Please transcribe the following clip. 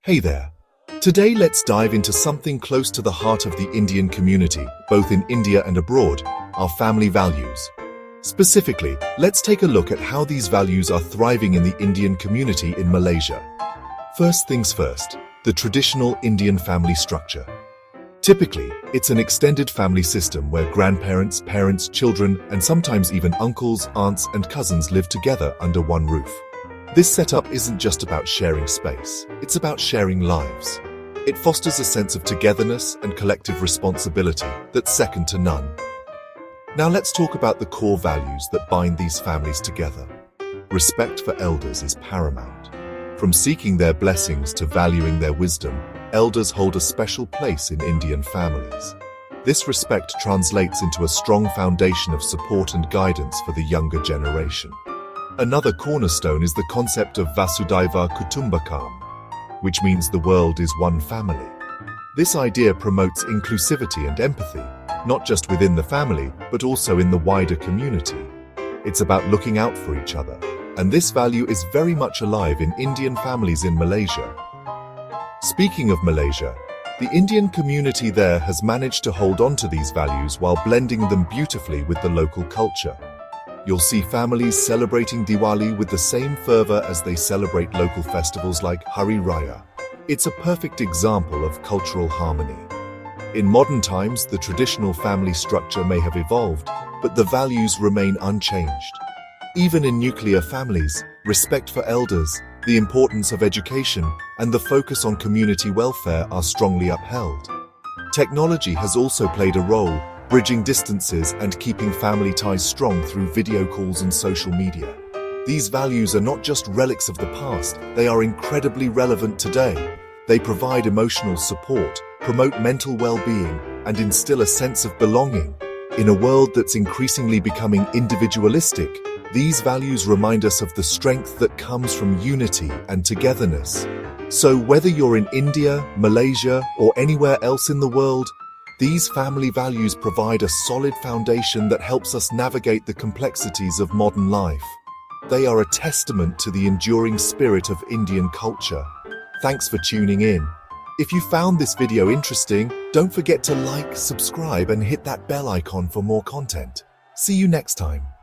Hey there. Today let's dive into something close to the heart of the Indian community, both in India and abroad, our family values. Specifically, let's take a look at how these values are thriving in the Indian community in Malaysia. First things first, the traditional Indian family structure. Typically, it's an extended family system where grandparents, parents, children, and sometimes even uncles, aunts, and cousins live together under one roof. This setup isn't just about sharing space, it's about sharing lives. It fosters a sense of togetherness and collective responsibility that's second to none. Now let's talk about the core values that bind these families together. Respect for elders is paramount. From seeking their blessings to valuing their wisdom, elders hold a special place in Indian families. This respect translates into a strong foundation of support and guidance for the younger generation. Another cornerstone is the concept of Vasudhaiva Kutumbakam, which means the world is one family. This idea promotes inclusivity and empathy, not just within the family, but also in the wider community. It's about looking out for each other, and this value is very much alive in Indian families in Malaysia. Speaking of Malaysia, the Indian community there has managed to hold on to these values while blending them beautifully with the local culture. You'll see families celebrating Diwali with the same fervor as they celebrate local festivals like Hari Raya. It's a perfect example of cultural harmony. In modern times, the traditional family structure may have evolved, but the values remain unchanged. Even in nuclear families, respect for elders, the importance of education, and the focus on community welfare are strongly upheld. Technology has also played a role, bridging distances and keeping family ties strong through video calls and social media. These values are not just relics of the past, they are incredibly relevant today. They provide emotional support, promote mental well-being, and instill a sense of belonging. In a world that's increasingly becoming individualistic, these values remind us of the strength that comes from unity and togetherness. So whether you're in India, Malaysia, or anywhere else in the world, these family values provide a solid foundation that helps us navigate the complexities of modern life. They are a testament to the enduring spirit of Indian culture. Thanks for tuning in. If you found this video interesting, don't forget to like, subscribe, and hit that bell icon for more content. See you next time.